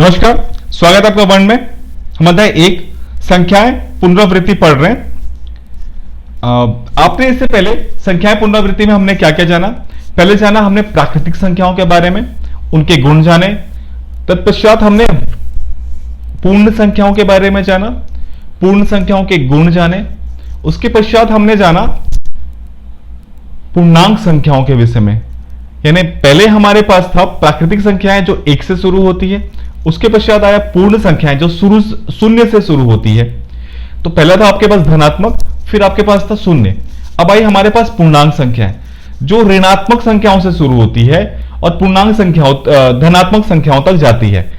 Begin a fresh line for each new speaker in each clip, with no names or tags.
नमस्कार, स्वागत है आपका वन में। हम अध्याय एक संख्याएं पुनरावृत्ति पढ़ रहे हैं। आपने इससे पहले संख्याएं पुनरावृत्ति में हमने क्या क्या जाना? पहले जाना हमने प्राकृतिक संख्याओं के बारे में, उनके गुण जाने। तत्पश्चात हमने पूर्ण संख्याओं के बारे में जाना, पूर्ण संख्याओं के गुण जाने। उसके पश्चात हमने जाना पूर्णांक संख्याओं के विषय में। यानी पहले हमारे पास था प्राकृतिक संख्याएं जो एक से शुरू होती है, उसके पश्चात आया पूर्ण संख्याएं जो शून्य से शुरू होती है। तो पहला था आपके पास धनात्मक, फिर आपके पास था शून्य। अब आई हमारे पास पूर्णांक संख्याएं जो ऋणात्मक संख्याओं से शुरू होती है और पूर्णांक संख्याओं धनात्मक संख्याओं तक जाती है।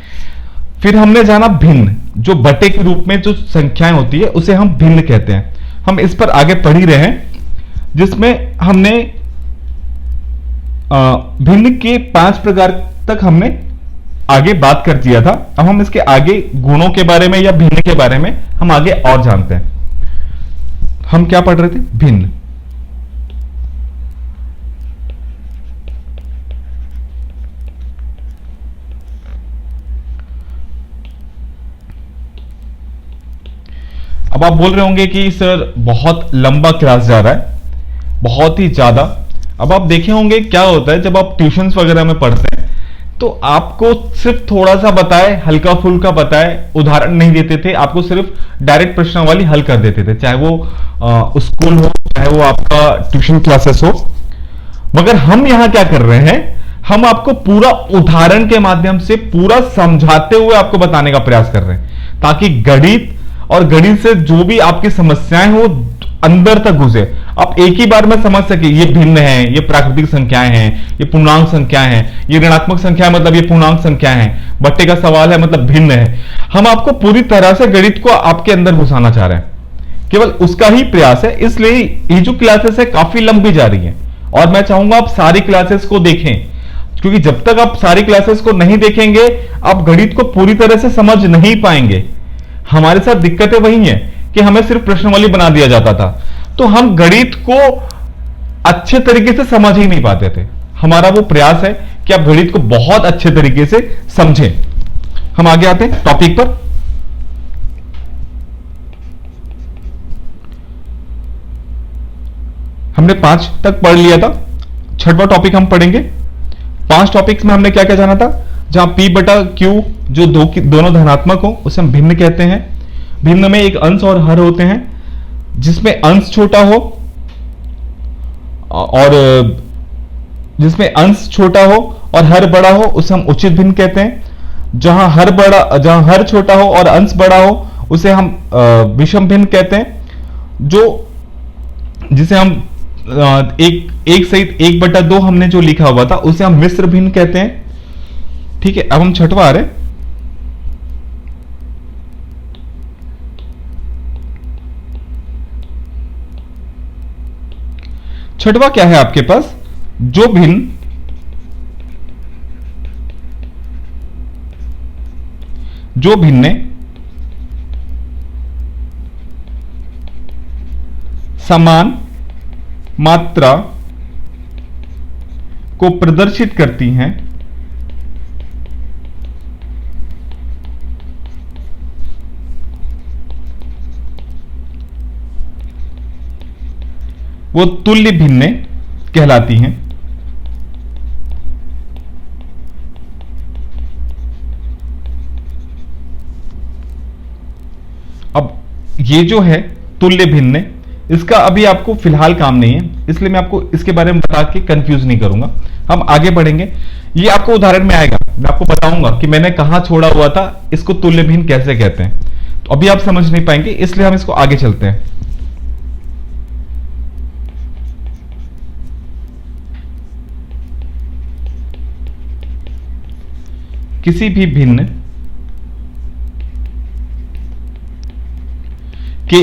फिर हमने जाना भिन्न, जो बटे के रूप में जो संख्याएं होती है उसे हम भिन्न कहते हैं। हम इस पर आगे पढ़ ही रहे हैं, जिसमें हमने भिन्न के 5 प्रकार तक हमने आगे बात कर दिया था। अब हम इसके आगे गुणों के बारे में या भिन्न के बारे में हम आगे और जानते हैं। हम क्या पढ़ रहे थे? भिन्न। अब आप बोल रहे होंगे कि सर बहुत लंबा क्लास जा रहा है, बहुत ही ज्यादा। अब आप देखे होंगे क्या होता है जब आप ट्यूशंस वगैरह में पढ़ते हैं तो आपको सिर्फ थोड़ा सा बताए, हल्का फुल्का बताए, उदाहरण नहीं देते थे। आपको सिर्फ डायरेक्ट प्रश्नावली हल कर देते थे, चाहे वो स्कूल हो, चाहे वो आपका ट्यूशन क्लासेस हो। मगर हम यहां क्या कर रहे हैं, हम आपको पूरा उदाहरण के माध्यम से पूरा समझाते हुए आपको बताने का प्रयास कर रहे हैं, ताकि गणित और गणित से जो भी आपकी समस्याएं हो अंदर तक घुसे, आप एक ही बार में समझ सके ये भिन्न है, ये प्राकृतिक संख्याएं हैं, ये पूर्णांक संख्याएं हैं, ये ऋणात्मक संख्या मतलब ये पूर्णांक संख्याएं हैं, बट्टे का सवाल है मतलब भिन्न है। हम आपको पूरी तरह से गणित को आपके अंदर घुसाना चाह रहे हैं, केवल उसका ही प्रयास है। इसलिए ये जो क्लासेस है काफी लंबी जा रही है और मैं चाहूंगा आप सारी क्लासेस को देखें, क्योंकि जब तक आप सारी क्लासेस को नहीं देखेंगे आप गणित को पूरी तरह से समझ नहीं पाएंगे। हमारे साथ दिक्कतें वही हैं कि हमें सिर्फ प्रश्नावली बना दिया जाता था, तो हम गणित को अच्छे तरीके से समझ ही नहीं पाते थे। हमारा वो प्रयास है कि आप गणित को बहुत अच्छे तरीके से समझें। हम आगे आते हैं टॉपिक पर। हमने 5 तक पढ़ लिया था, 6वां टॉपिक हम पढ़ेंगे। 5 टॉपिक्स में हमने क्या क्या जाना था? जहां P बटा Q जो दोनों धनात्मक हो उसे हम भिन्न कहते हैं। भिन्न में एक अंश और हर होते हैं, जिसमें अंश छोटा हो और जिसमें अंश छोटा हो और हर बड़ा हो उसे हम उचित भिन्न कहते हैं। जहां हर छोटा हो और अंश बड़ा हो उसे हम विषम भिन्न कहते हैं। जिसे हम एक सहित 1/2 हमने जो लिखा हुआ था उसे हम मिश्र भिन्न कहते हैं। ठीक है, अब हम 6वां आ रहे हैं। छठवां क्या है आपके पास? जो भिन्न समान मात्रा को प्रदर्शित करती हैं वो तुल्य भिन्न कहलाती हैं। अब ये जो है तुल्य भिन्न, इसका अभी आपको फिलहाल काम नहीं है, इसलिए मैं आपको इसके बारे में बता के कंफ्यूज नहीं करूंगा। हम आगे बढ़ेंगे, ये आपको उदाहरण में आएगा। मैं आपको बताऊंगा कि मैंने कहां छोड़ा हुआ था, इसको तुल्य भिन्न कैसे कहते हैं। तो अभी आप समझ नहीं पाएंगे, इसलिए हम इसको आगे चलते हैं। किसी भी भिन्न के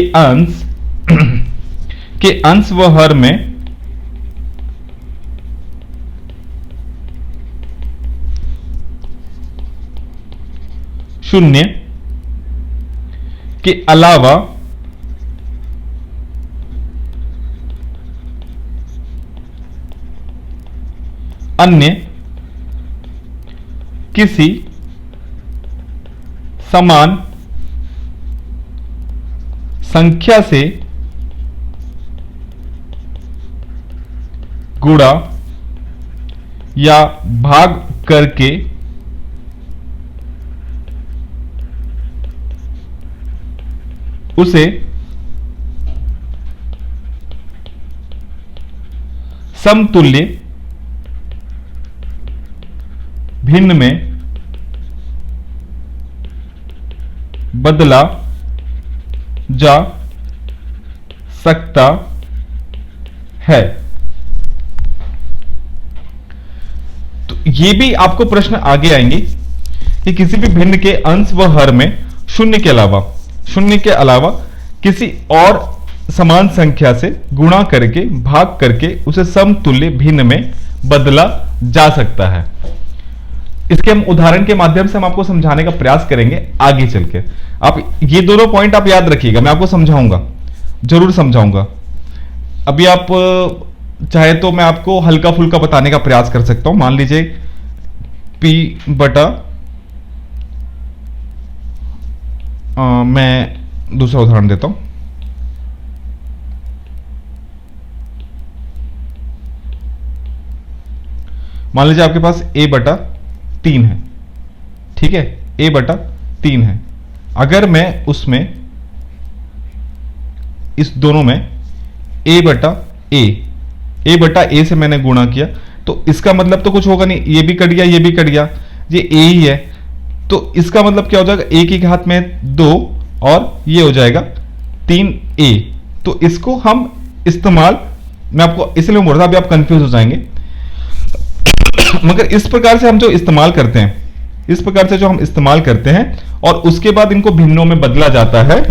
अंश व हर में शून्य के अलावा अन्य किसी समान संख्या से गुणा या भाग करके उसे समतुल्य भिन्न में बदला जा सकता है। तो ये भी आपको प्रश्न आगे आएंगे कि किसी भी भिन्न के अंश व हर में शून्य के अलावा किसी और समान संख्या से गुणा करके भाग करके उसे समतुल्य भिन्न में बदला जा सकता है। इसके हम उदाहरण के माध्यम से हम आपको समझाने का प्रयास करेंगे आगे चल के। आप ये दोनों पॉइंट आप याद रखिएगा, मैं आपको समझाऊंगा, जरूर समझाऊंगा। अभी आप चाहे तो मैं आपको हल्का फुल्का बताने का प्रयास कर सकता हूं। मान लीजिए P बटा मैं दूसरा उदाहरण देता हूं। मान लीजिए आपके पास a बटा 3 है, ठीक है, a बटा 3 है। अगर मैं उसमें इस दोनों में a बटा a से मैंने गुणा किया तो इसका मतलब तो कुछ होगा नहीं, ये भी कट गया, ये भी कट गया, ये a ही है। तो इसका मतलब क्या हो जाएगा, a की घात में 2 और ये हो जाएगा 3a। तो इसको हम इस्तेमाल, मैं आपको इसलिए बोल रहा था, अभी आप कंफ्यूज हो जाएंगे मगर इस प्रकार से हम जो इस्तेमाल करते हैं, इस प्रकार से जो हम इस्तेमाल करते हैं और उसके बाद इनको भिन्नों में बदला जाता है,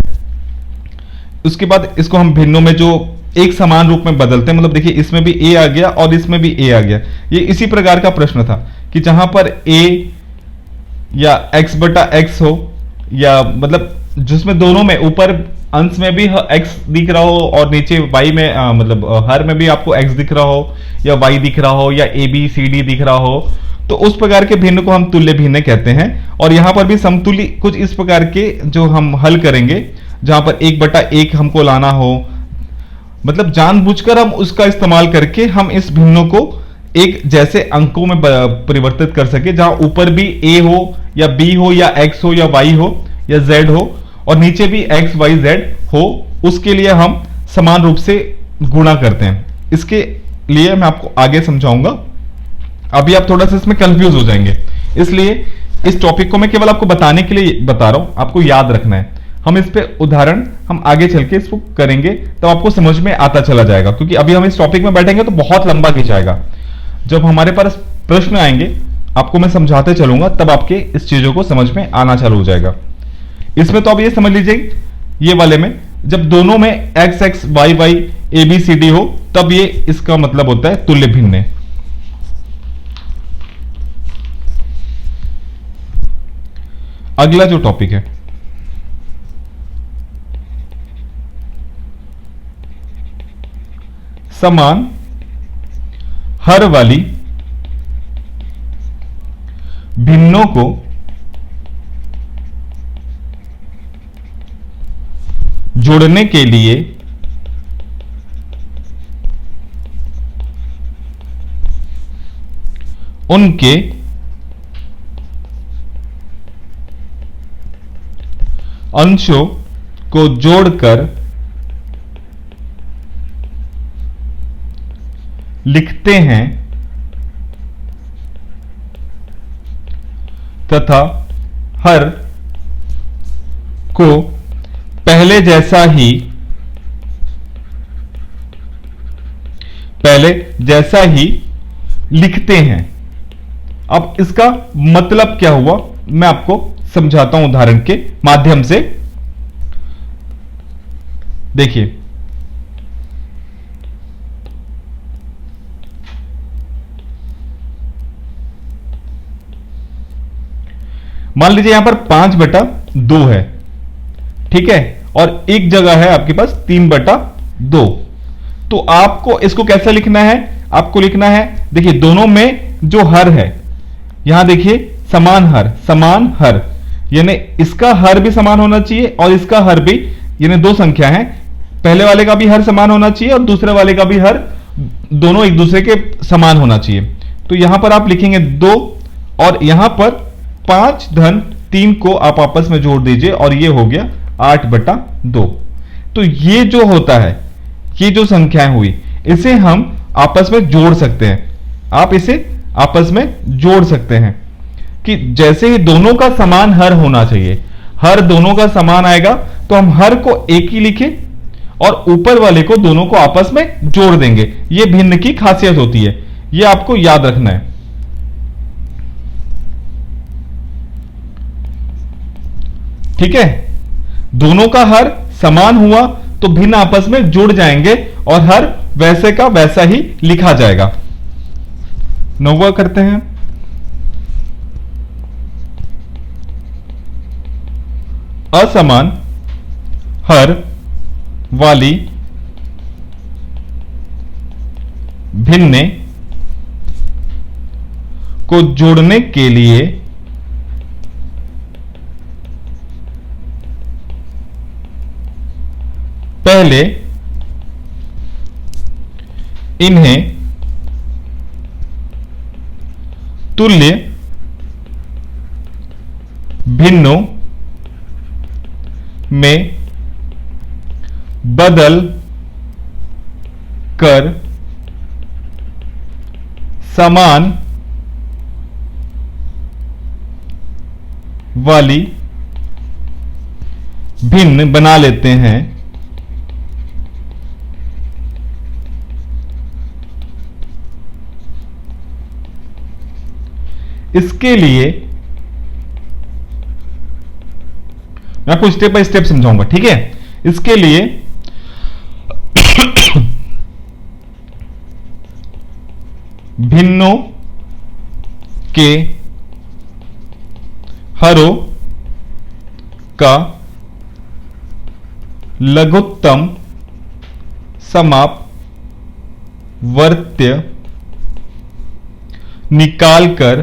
उसके बाद इसको हम भिन्नों में जो एक समान रूप में बदलते हैं। मतलब देखिए इसमें भी a आ गया और इसमें भी a आ गया। ये इसी प्रकार का प्रश्न था कि जहां पर a या x बटा x हो, या मतलब जिसमें दोनों में ऊपर अंश में भी x दिख रहा हो और नीचे y में मतलब हर में भी आपको x दिख रहा हो या y दिख रहा हो या a b c d दिख रहा हो, तो उस प्रकार के भिन्न को हम तुल्य भिन्न कहते हैं। और यहां पर भी समतुल्य कुछ इस प्रकार के जो हम हल करेंगे, जहां पर 1/1 हमको लाना हो, मतलब जानबूझकर हम उसका इस्तेमाल करके हम इस भिन्नों को एक जैसे अंकों में परिवर्तित कर सके, जहां ऊपर भी a हो या b हो या x हो या y हो या z हो और नीचे भी x y z हो, उसके लिए हम समान रूप से गुणा करते हैं। इसके लिए मैं आपको आगे समझाऊंगा, अभी आप थोड़ा सा इसमें कंफ्यूज हो जाएंगे, इसलिए इस टॉपिक को मैं केवल आपको बताने के लिए बता रहा हूं, आपको याद रखना है। हम इस पे उदाहरण हम आगे चल के इसको करेंगे तो आपको समझ में आता चला जाएगा, क्योंकि अभी हम इस टॉपिक में बैठेंगे तो बहुत लंबा खिंचाएगा। जब हमारे पास प्रश्न आएंगे आपको मैं समझाते चलूंगा, तब आपके इस चीजों को समझ में आना चालू हो जाएगा। इसमें तो आप ये समझ लीजिए, ये वाले में जब दोनों में x x y y a b c d हो तब ये इसका मतलब होता है तुल्य भिन्न। अगला जो टॉपिक है समान हर वाली भिन्नों को जोड़ने के लिए उनके अंशों को जोड़कर लिखते हैं तथा हर को पहले जैसा ही लिखते हैं। अब इसका मतलब क्या हुआ मैं आपको समझाता हूं उदाहरण के माध्यम से। देखिए मान लीजिए यहां पर 5/2 है, ठीक है, और एक जगह है आपके पास 3/2। तो आपको इसको कैसे लिखना है, आपको लिखना है, देखिए दोनों में जो हर है, यहां देखिए समान हर, यानी इसका हर भी समान होना चाहिए और इसका हर भी, यानी दो संख्या है, पहले वाले का भी हर समान होना चाहिए और दूसरे वाले का भी हर, दोनों एक दूसरे के समान होना चाहिए। तो यहां पर आप लिखेंगे 2 और यहां पर 5 धन 3 को आप आपस में जोड़ दीजिए और ये हो गया 8/2। तो ये जो होता है, ये जो संख्याएं हुई, इसे हम आपस में जोड़ सकते हैं। आप इसे आपस में जोड़ सकते हैं कि जैसे ही दोनों का समान हर होना चाहिए, हर दोनों का समान आएगा तो हम हर को एक ही लिखें और ऊपर वाले को दोनों को आपस में जोड़ देंगे। यह भिन्न की खासियत होती है, यह आपको याद रखना है। ठीक है, दोनों का हर समान हुआ तो भिन्न आपस में जुड़ जाएंगे और हर वैसे का वैसा ही लिखा जाएगा। 9वां करते हैं। असमान हर वाली भिन्ने को जोड़ने के लिए पहले इन्हें तुल्य भिन्नों में बदल कर समान वाली भिन्न बना लेते हैं। इसके लिए मैं आपको स्टेप बाय स्टेप समझाऊंगा, ठीक है। इसके लिए भिन्नों के हरों का लघुत्तम समापवर्त्य निकालकर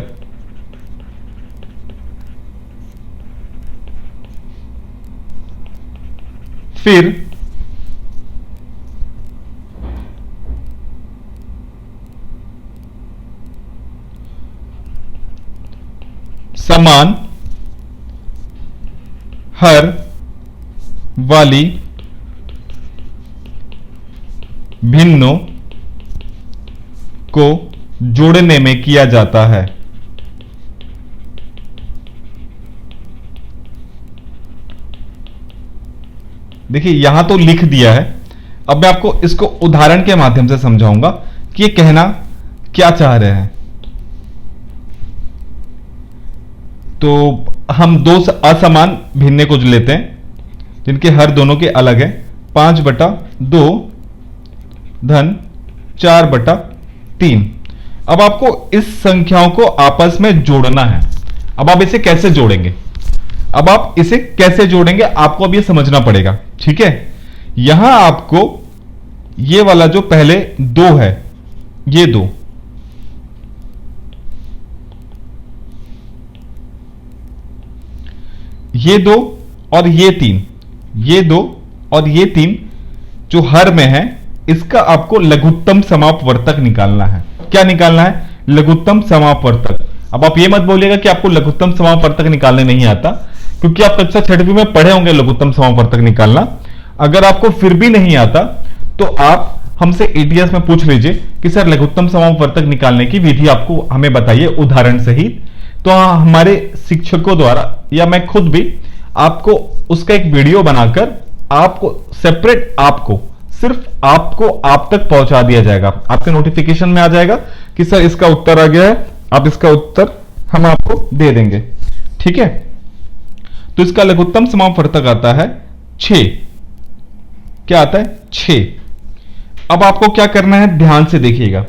फिर समान हर वाली भिन्नों को जोड़ने में किया जाता है। देखिए यहां तो लिख दिया है, अब मैं आपको इसको उदाहरण के माध्यम से समझाऊंगा कि ये कहना क्या चाह रहे हैं। तो हम दो असमान भिन्ने को जो लेते हैं जिनके हर दोनों के अलग है, 5/2 धन 4/3। अब आपको इस संख्याओं को आपस में जोड़ना है। अब आप इसे कैसे जोड़ेंगे, अब आप इसे कैसे जोड़ेंगे आपको अब ये समझना पड़ेगा, ठीक है। यहां आपको ये वाला जो पहले 2 है, ये 2, ये 2 और ये 3, ये 2 और ये 3 जो हर में है, इसका आपको लघुत्तम समापवर्तक निकालना है। क्या निकालना है? लघुत्तम समापवर्तक। अब आप ये मत बोलिएगा कि आपको लघुत्तम समापवर्तक निकालने नहीं आता, क्योंकि आप कक्षा 6वीं में पढ़े होंगे लघुत्तम समापवर्तक निकालना। अगर आपको फिर भी नहीं आता तो आप हमसे एटीएस में पूछ लीजिए कि सर लघुत्तम समापवर्तक निकालने की विधि आपको हमें बताइए उदाहरण सहित। तो हमारे शिक्षकों द्वारा या मैं खुद भी आपको उसका एक वीडियो बनाकर आपको सेपरेट, आपको सिर्फ आपको आप तक पहुंचा दिया जाएगा। आपके नोटिफिकेशन में आ जाएगा कि सर इसका उत्तर आ गया है, आप इसका उत्तर हम आपको दे देंगे, ठीक है। तो इसका लघुत्तम समापवर्तक आता है 6। क्या आता है? 6। अब आपको क्या करना है, ध्यान से देखिएगा।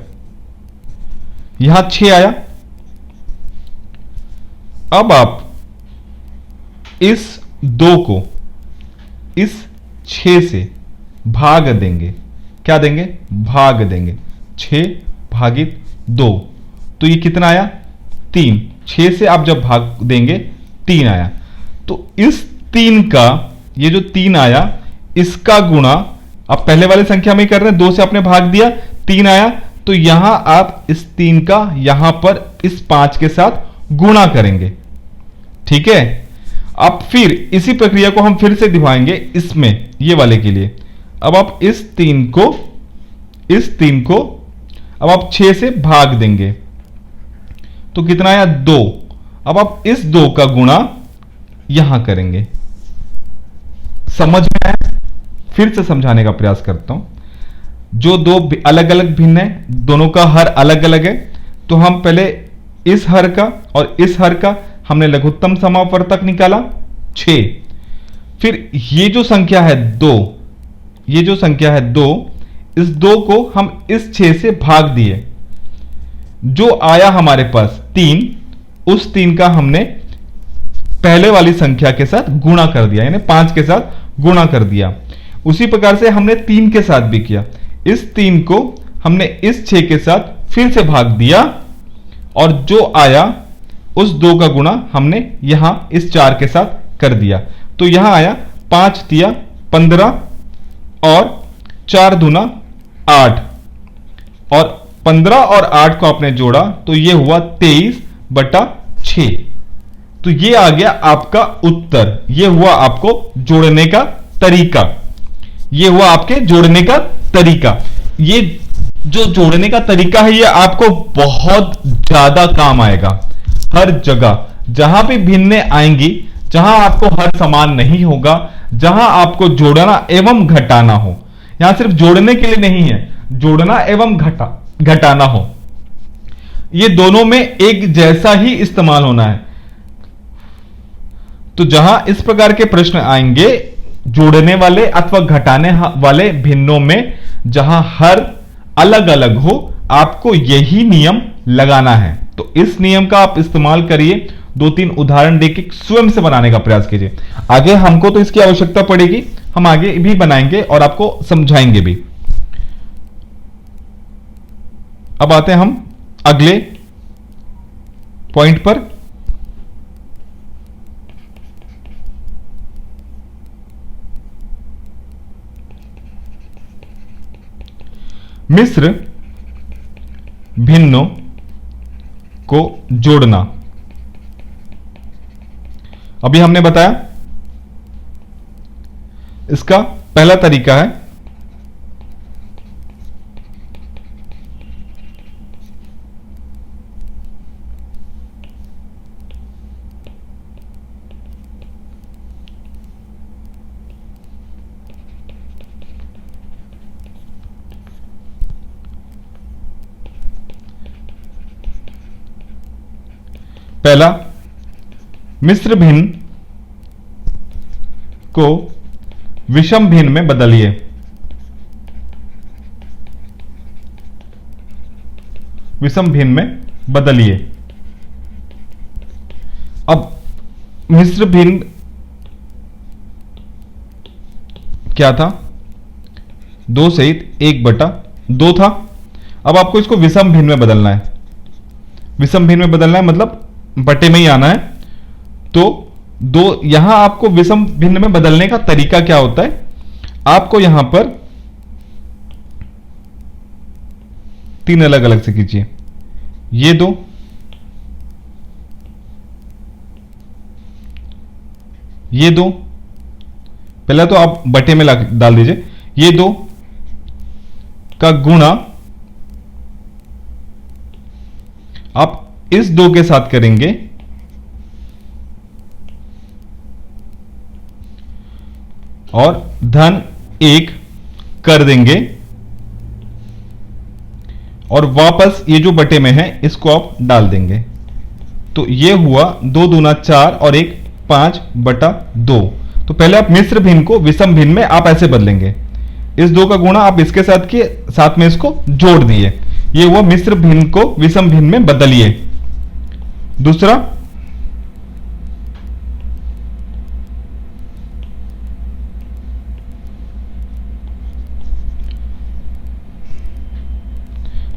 यहां 6 आया, अब आप इस 2 को इस 6 से भाग देंगे। क्या देंगे? भाग देंगे। 6 भागित 2, तो ये कितना आया? 3। 6 से आप जब भाग देंगे 3 आया। तो इस 3 का, ये जो 3 आया, इसका गुणा, अब पहले वाली संख्या में ही कर रहे हैं, 2 से आपने भाग दिया, 3 आया, तो यहां आप इस 3 का यहां पर इस 5 के साथ गुणा करेंगे। ठीक है, अब फिर इसी प्रक्रिया को हम फिर से दिखाएंगे इसमें, ये वाले के लिए। अब आप इस 3 को अब आप 6 से भाग देंगे, तो कितना आया? 2। अब आप इस 2 का गुणा यहां करेंगे। समझ में आया? फिर से समझाने का प्रयास करता हूं। जो दो अलग अलग भिन्न है, दोनों का हर अलग अलग है, तो हम पहले इस हर का और इस हर का हमने लघुत्तम समापवर्तक निकाला 6। फिर ये जो संख्या है 2, ये जो संख्या है 2, इस 2 को हम इस 6 से भाग दिए, जो आया हमारे पास 3, उस 3 का हमने पहले वाली संख्या के साथ गुणा कर दिया, यानी 5 के साथ गुणा कर दिया। उसी प्रकार से हमने 3 के साथ भी किया। इस 3 को हमने इस 6 के साथ फिर से भाग दिया, और जो आया उस 2 का गुणा हमने यहां इस 4 के साथ कर दिया। तो यहां आया 5 तिया 15 और 4 दूना 8, और 15 और 8 को आपने जोड़ा तो ये हुआ 23/6। तो ये आ गया आपका उत्तर। ये हुआ आपको जोड़ने का तरीका। ये हुआ आपके जोड़ने का तरीका। ये जो जोड़ने का तरीका है, ये आपको बहुत ज्यादा काम आएगा। हर जगह जहां भी भिन्नें आएंगी, जहां आपको हर समान नहीं होगा, जहां आपको जोड़ना एवं घटाना हो, यहां सिर्फ जोड़ने के लिए नहीं है, जोड़ना एवं घटाना हो, ये दोनों में एक जैसा ही इस्तेमाल होना है। तो जहां इस प्रकार के प्रश्न आएंगे, जोड़ने वाले अथवा घटाने वाले भिन्नों में, जहां हर अलग अलग हो, आपको यही नियम लगाना है। तो इस नियम का आप इस्तेमाल करिए। 2-3 उदाहरण देके स्वयं से बनाने का प्रयास कीजिए। आगे हमको तो इसकी आवश्यकता पड़ेगी, हम आगे भी बनाएंगे और आपको समझाएंगे भी। अब आते हैं हम अगले पॉइंट पर। मिश्र भिन्नों को जोड़ना। अभी हमने बताया इसका पहला तरीका है पहला, मिश्र भिन्न को विषम भिन्न में बदलिए। विषम भिन्न में बदलिए। अब मिश्र भिन्न क्या था? 2 सहित 1/2 था। अब आपको इसको विषम भिन्न में बदलना है। विषम भिन्न में बदलना है मतलब बटे में ही आना है। तो यहां आपको विषम भिन्न में बदलने का तरीका क्या होता है? आपको यहां पर 3 अलग अलग से कीजिए। ये 2, ये 2, पहले तो आप बटे में डाल दीजिए। ये 2 का गुणा आप इस 2 के साथ करेंगे, और धन 1 कर देंगे, और वापस ये जो बटे में है इसको आप डाल देंगे। तो ये हुआ 2 दूना 4 और 1 5/2। तो पहले आप मिश्र भिन्न को विषम भिन्न में आप ऐसे बदलेंगे। इस 2 का गुणा आप इसके साथ किए, साथ में इसको जोड़ दिए। ये हुआ मिश्र भिन्न को विषम भिन्न में बदलिए। दूसरा,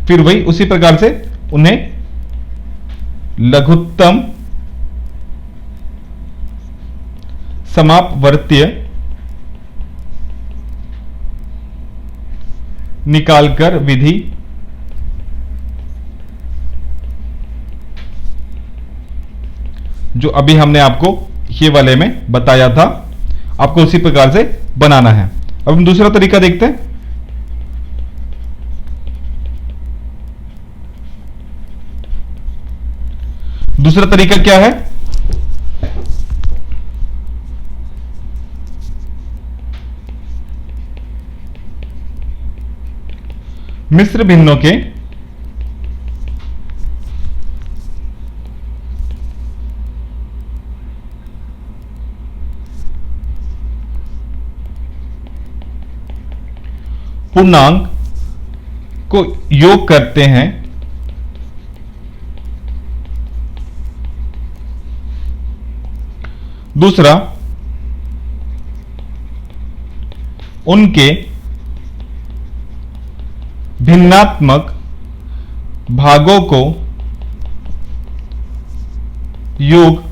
फिर वही उसी प्रकार से उन्हें लघुत्तम समापवर्तीय निकालकर विधि जो अभी हमने आपको ये वाले में बताया था, आपको उसी प्रकार से बनाना है। अब हम दूसरा तरीका देखते हैं। दूसरा तरीका क्या है? मिश्र भिन्नों के पूर्णांक को योग करते हैं दूसरा, उनके भिन्नात्मक भागों को योग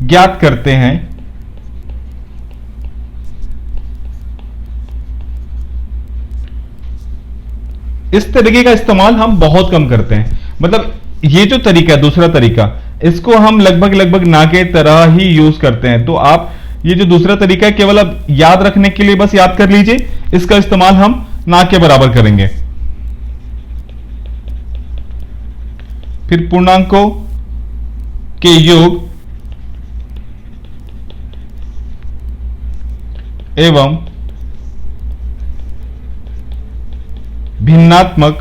ज्ञात करते हैं। इस तरीके का इस्तेमाल हम बहुत कम करते हैं। मतलब ये जो तरीका है, दूसरा तरीका, इसको हम लगभग ना के तरह ही यूज करते हैं। तो आप ये जो दूसरा तरीका है, केवल अब याद रखने के लिए बस याद कर लीजिए, इसका इस्तेमाल हम ना के बराबर करेंगे। फिर पूर्णांकों के योग एवं भिन्नात्मक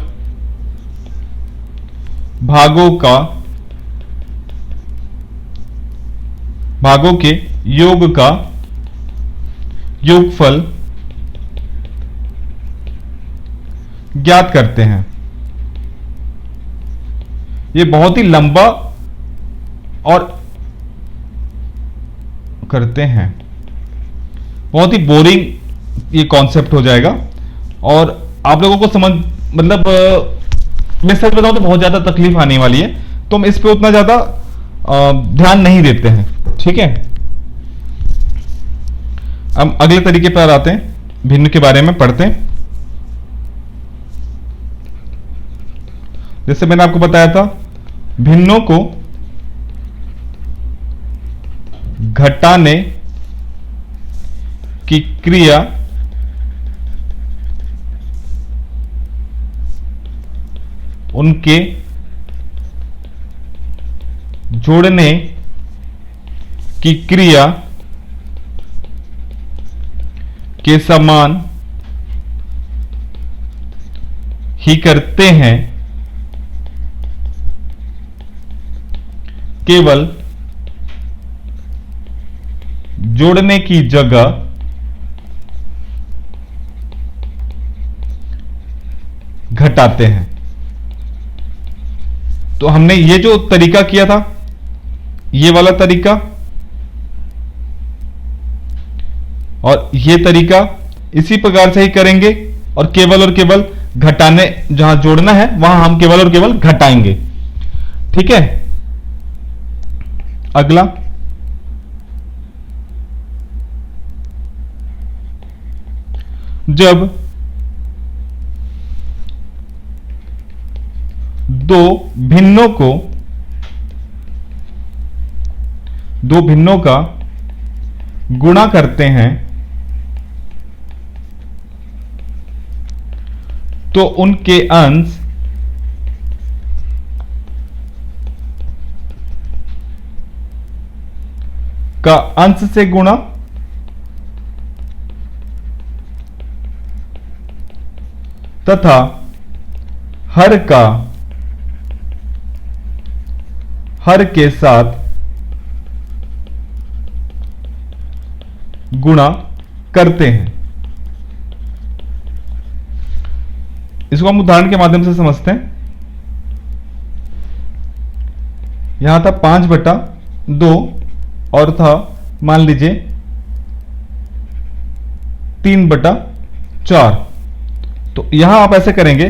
भागों के योग का योगफल ज्ञात करते हैं। ये बहुत ही लंबा और करते हैं, बहुत ही बोरिंग ये कॉन्सेप्ट हो जाएगा और आप लोगों को समझ, मतलब मैं सच बताऊं तो बहुत ज्यादा तकलीफ आने वाली है, तो हम इस पे उतना ज्यादा ध्यान नहीं देते हैं। ठीक है, हम अगले तरीके पर आते हैं, भिन्न के बारे में पढ़ते हैं। जैसे मैंने आपको बताया था, भिन्नों को घटाने की क्रिया उनके जोड़ने की क्रिया के समान ही करते हैं, केवल जोड़ने की जगह घटाते हैं। तो हमने ये जो तरीका किया था, ये वाला तरीका और ये तरीका, इसी प्रकार से ही करेंगे और केवल घटाने, जहां जोड़ना है वहां हम केवल और केवल घटाएंगे। ठीक है, अगला, जब दो भिन्नों का गुणा करते हैं तो उनके अंश का अंश से गुणा तथा हर के साथ गुणा करते हैं। इसको हम उदाहरण के माध्यम से समझते हैं। यहां था 5/2 और था, मान लीजिए 3/4। तो यहां आप ऐसे करेंगे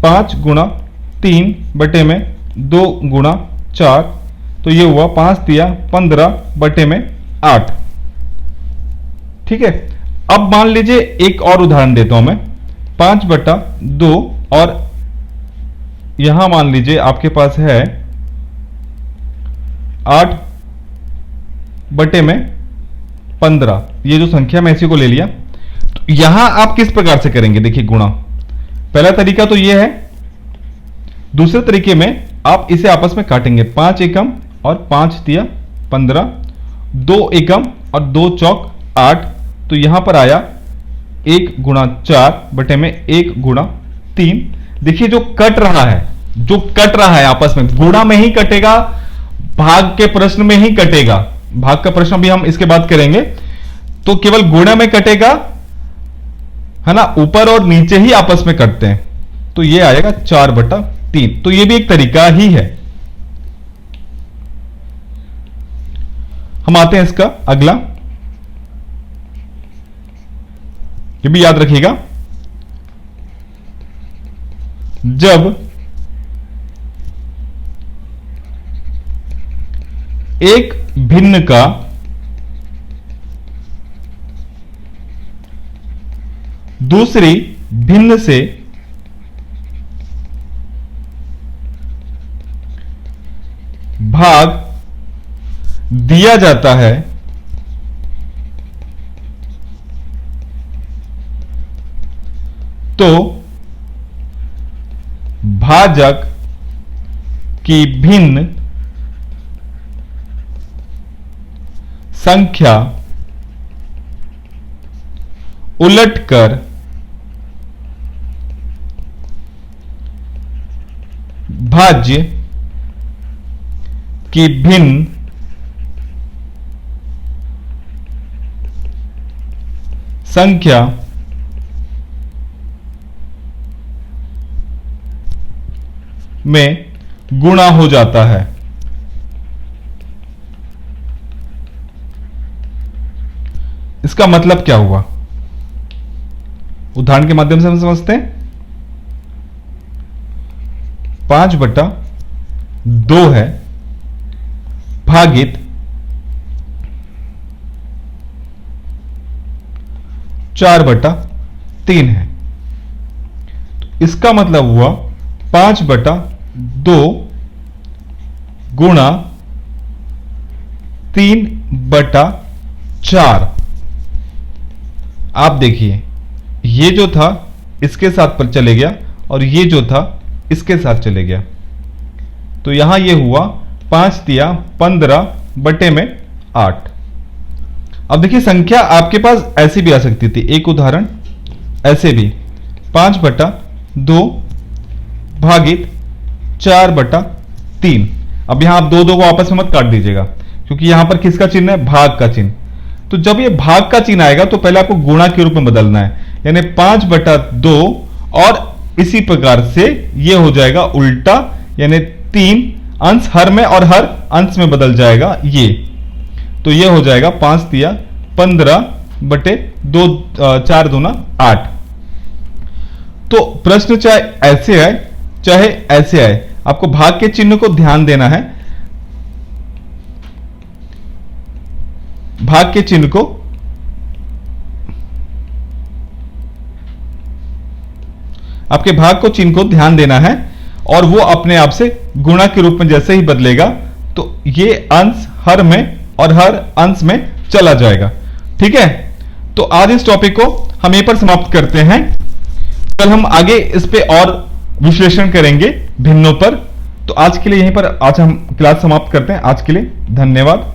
5 गुणा 3 बटे में 2 गुणा 4, तो ये हुआ 5 तिया 15 बटे में 8। ठीक है, अब मान लीजिए एक और उदाहरण देता हूं मैं, 5/2 और यहां मान लीजिए आपके पास है 8 बटे में 15। ये जो संख्या मैं इसी को ले लिया। तो यहां आप किस प्रकार से करेंगे, देखिए गुणा। पहला तरीका तो ये है, दूसरे तरीके में आप इसे आपस में काटेंगे, 5 एकम और 5 तिया 15, 2 एकम और 2 चौक 8, तो यहां पर आया 1 गुणा 4 बटे में 1 गुणा 3। देखिए जो कट रहा है आपस में, गुणा में ही कटेगा, भाग के प्रश्न में ही कटेगा। भाग का प्रश्न भी हम इसके बाद करेंगे, तो केवल गुणा में कटेगा, है ना, ऊपर और नीचे ही आपस में कटते हैं। तो ये आएगा 4/3। तो ये भी एक तरीका ही है। हम आते हैं इसका अगला, ये भी याद रखिएगा, जब एक भिन्न का दूसरी भिन्न से भाग दिया जाता है तो भाजक की भिन्न संख्या उलटकर भाज्य की भिन्न संख्या में गुणा हो जाता है। इसका मतलब क्या हुआ, उदाहरण के माध्यम से हम समझते हैं। 5/2 है भागित 4/3 है। इसका मतलब हुआ 5/2 गुणा 3/4। आप देखिए, ये जो था इसके साथ पर चले गया और ये जो था इसके साथ चले गया, तो यहां ये हुआ 5 तिया 15 बटे में 8। अब देखिए संख्या आपके पास ऐसी भी आ सकती थी, एक उदाहरण ऐसे भी, 5/2 भागित 4/3। अब यहां आप दो को आपस में मत काट दीजिएगा, क्योंकि यहां पर किसका चिन्ह है, भाग का चिन्ह। तो जब ये भाग का चिन्ह आएगा तो पहले आपको गुणा के रूप में बदलना है, यानी 5/2 और इसी प्रकार से ये हो जाएगा उल्टा, यानी 3 अंश हर में और हर अंश में बदल जाएगा ये। तो ये हो जाएगा 5 तिया 15 बटे 2, 4 दूना 8। तो प्रश्न चाहे ऐसे आए चाहे ऐसे आए, आपको भाग के चिन्ह को ध्यान देना है। भाग के चिन्ह को आपके भाग को चिन्ह को ध्यान देना है, और वो अपने आप से गुणा के रूप में जैसे ही बदलेगा तो ये अंश हर में और हर अंश में चला जाएगा। ठीक है, तो आज इस टॉपिक को हम यहीं पर समाप्त करते हैं। कल हम आगे इस पे और विश्लेषण करेंगे भिन्नों पर। तो आज के लिए यहीं पर आज हम क्लास समाप्त करते हैं। आज के लिए धन्यवाद।